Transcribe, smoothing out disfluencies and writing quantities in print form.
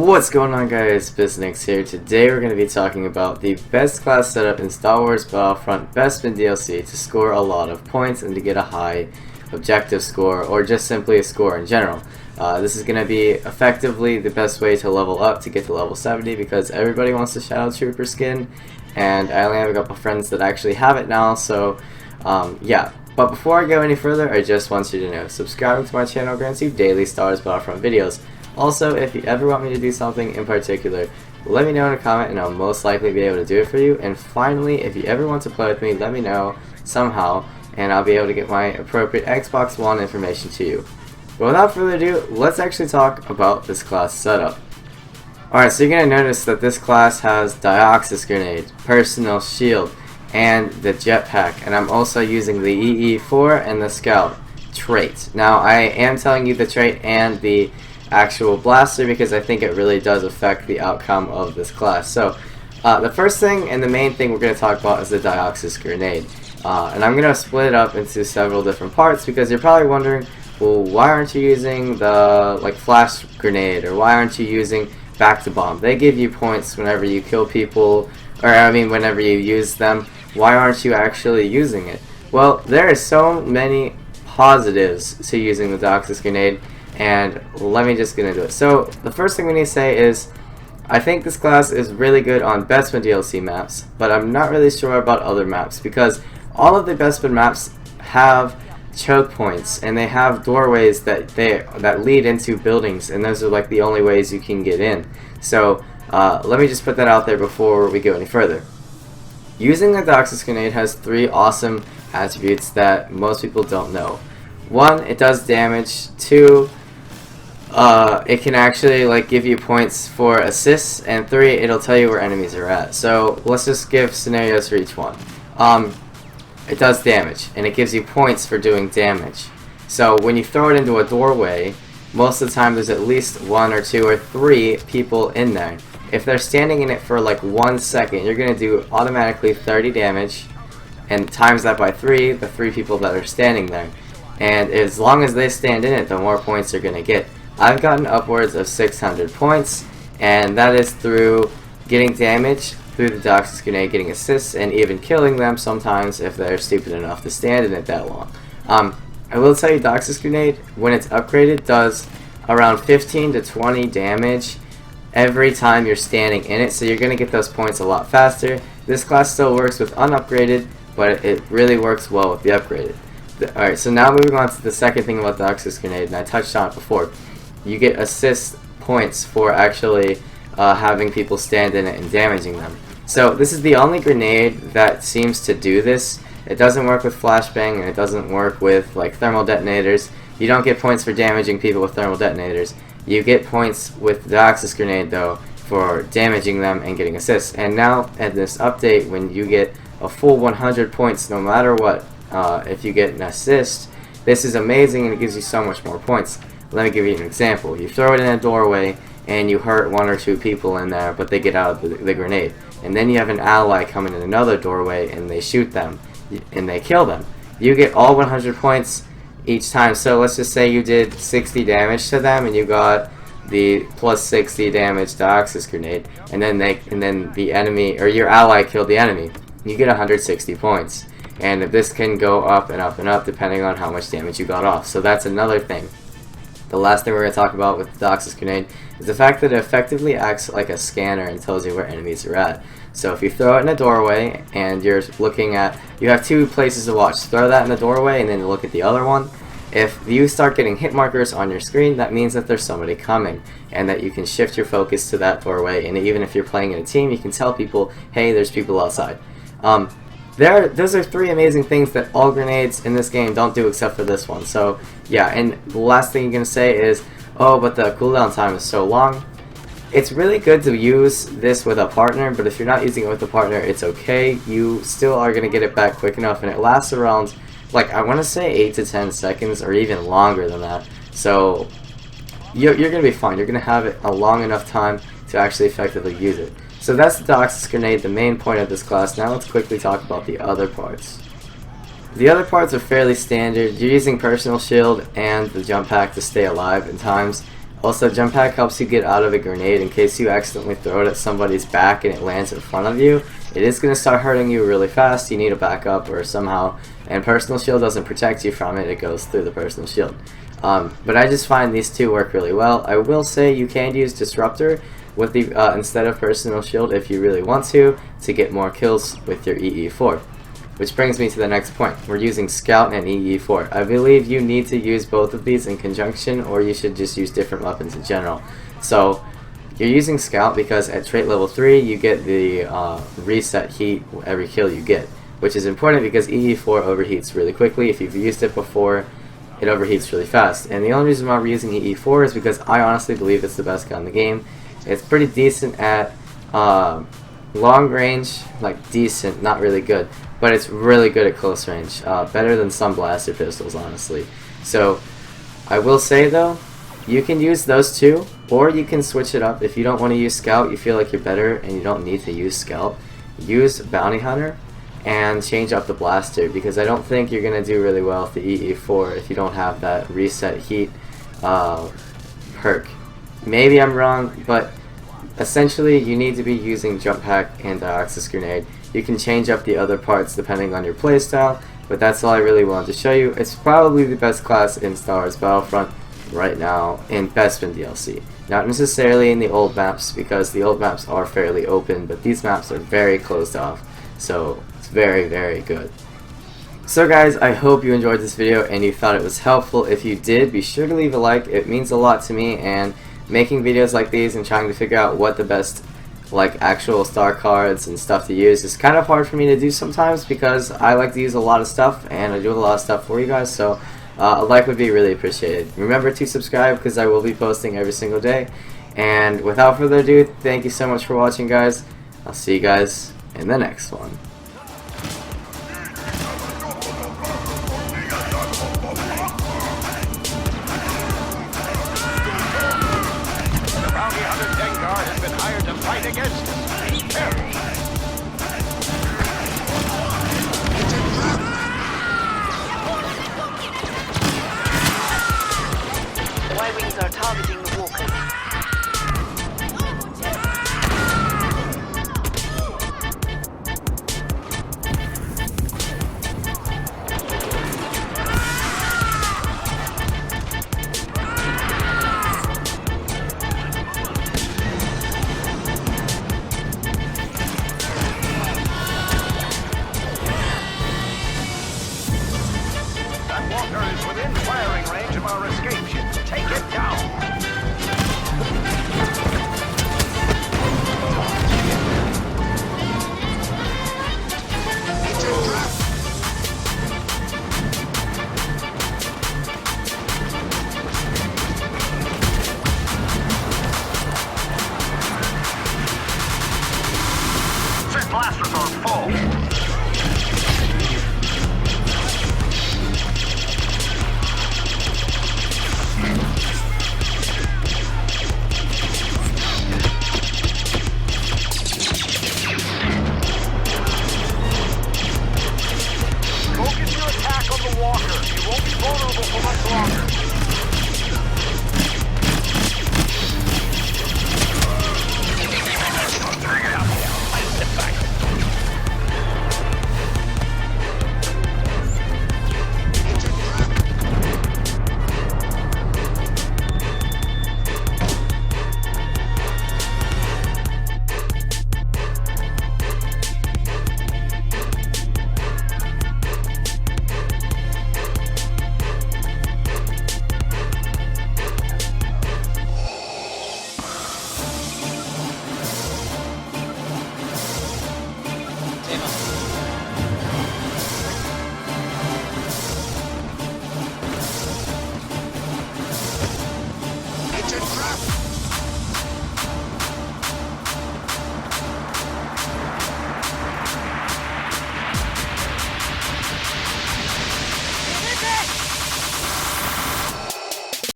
What's going on, guys? bizanix here. Today we're going to be talking about the best class setup in Star Wars Battlefront Bespin DLC to score a lot of points and to get a high objective score, or just simply a score in general. This is going to be effectively the best way to level up to get to level 70 because everybody wants the Shadow Trooper skin, and I only have a couple friends that actually have it now, so yeah. But before I go any further, I just want you to know, subscribing to my channel grants you daily Star Wars Battlefront videos. Also, if you ever want me to do something in particular, let me know in a comment and I'll most likely be able to do it for you. And finally, if you ever want to play with me, let me know somehow and I'll be able to get my appropriate Xbox One information to you. But without further ado, let's actually talk about this class setup. Alright, so you're going to notice that this class has Dioxis grenade, personal shield, and the jetpack. And I'm also using the EE4 and the scout trait. Now, I am telling you the trait and the actual blaster because I think it really does affect the outcome of this class. So the first thing and the main thing we're going to talk about is the Dioxis grenade, and I'm going to split it up into several different parts because you're probably wondering, well, why aren't you using the flash grenade, or why aren't you using back to bomb? They give you points whenever you kill people, or I mean whenever you use them. Why aren't you actually using it? Well, there are so many positives to using the Dioxis grenade, and let me just get into it. So the first thing we need to say is I think this class is really good on Bespin DLC maps, but I'm not really sure about other maps because all of the Bespin maps have choke points and they have doorways that lead into buildings, and those are like the only ways you can get in. So let me just put that out there before we go any further. Using the Dioxis grenade has three awesome attributes that most people don't know. One, it does damage. Two, it can actually give you points for assists, and three, it'll tell you where enemies are at. So let's just give scenarios for each one. It does damage, and it gives you points for doing damage. So when you throw it into a doorway, most of the time there's at least one or two or three people in there. If they're standing in it for like 1 second, you're going to do automatically 30 damage, and times that by 3, the 3 people that are standing there. And as long as they stand in it, the more points you're going to get. I've gotten upwards of 600 points, and that is through getting damage, through the Dioxis grenade, getting assists, and even killing them sometimes if they're stupid enough to stand in it that long. I will tell you, Dioxis grenade, when it's upgraded, does around 15 to 20 damage every time you're standing in it, so you're going to get those points a lot faster. This class still works with unupgraded, but it really works well with the upgraded. Alright, so now moving on to the second thing about the Dioxis grenade, and I touched on it before. You get assist points for actually having people stand in it and damaging them. So this is the only grenade that seems to do this. It doesn't work with flashbang, and it doesn't work with thermal detonators. You don't get points for damaging people with thermal detonators. You get points with the Dioxis grenade though for damaging them and getting assists. And now at this update, when you get a full 100 points no matter what, if you get an assist, this is amazing and it gives you so much more points. Let me give you an example. You throw it in a doorway and you hurt 1 or 2 people in there, but they get out of the grenade. And then you have an ally come in another doorway and they shoot them and they kill them. You get all 100 points each time. So let's just say you did 60 damage to them and you got the plus 60 damage Dioxis grenade, and then the enemy or your ally killed the enemy. You get 160 points. And this can go up and up and up depending on how much damage you got off. So that's another thing. The last thing we're going to talk about with the Dioxis grenade is the fact that it effectively acts like a scanner and tells you where enemies are at. So if you throw it in a doorway and you're looking at, you have 2 places to watch. Throw that in the doorway and then look at the other one. If you start getting hit markers on your screen, that means that there's somebody coming and that you can shift your focus to that doorway. And even if you're playing in a team, you can tell people, hey, there's people outside. Those are 3 amazing things that all grenades in this game don't do except for this one. So yeah, and the last thing you're going to say is, oh, but the cooldown time is so long. It's really good to use this with a partner, but if you're not using it with a partner, it's okay. You still are going to get it back quick enough, and it lasts around, I want to say 8 to 10 seconds or even longer than that. So you're going to be fine. You're going to have it a long enough time to actually effectively use it. So that's the Dioxis grenade, the main point of this class. Now let's quickly talk about the other parts. The other parts are fairly standard. You're using personal shield and the jump pack to stay alive in times. Also, jump pack helps you get out of a grenade in case you accidentally throw it at somebody's back and it lands in front of you. It is going to start hurting you really fast. You need to back up or somehow, and personal shield doesn't protect you from it. It goes through the personal shield. But I just find these two work really well. I will say you can use disruptor with the instead of personal shield if you really want to get more kills with your EE4. Which brings me to the next point. We're using Scout and EE4. I believe you need to use both of these in conjunction, or you should just use different weapons in general. So you're using Scout because at trait level 3 you get the reset heat every kill you get, which is important because EE4 overheats really quickly. If you've used it before, it overheats really fast. And the only reason why we're using EE4 is because I honestly believe it's the best gun in the game. It's pretty decent at long range, like decent, not really good, but it's really good at close range, better than some blaster pistols, honestly. So I will say though, you can use those two, or you can switch it up. If you don't want to use Scout, you feel like you're better and you don't need to use Scout, use Bounty Hunter and change up the blaster, because I don't think you're going to do really well with the EE4 if you don't have that reset heat perk. Maybe I'm wrong, but essentially you need to be using jump pack and Dioxis grenade. You can change up the other parts depending on your playstyle, but that's all I really wanted to show you. It's probably the best class in Star Wars Battlefront right now in Bespin DLC. Not necessarily in the old maps, because the old maps are fairly open, but these maps are very closed off, so it's very, very good. So guys, I hope you enjoyed this video and you thought it was helpful. If you did, be sure to leave a like. It means a lot to me, and making videos like these and trying to figure out what the best like actual star cards and stuff to use is kind of hard for me to do sometimes, because I like to use a lot of stuff and I do a lot of stuff for you guys, so a like would be really appreciated. Remember to subscribe, because I will be posting every single day. And without further ado, thank you so much for watching, guys. I'll see you guys in the next one. Fight against it. Be careful. The Y-Wings are targeting the walkers. That walker is within firing range of our escape ship. Take it down.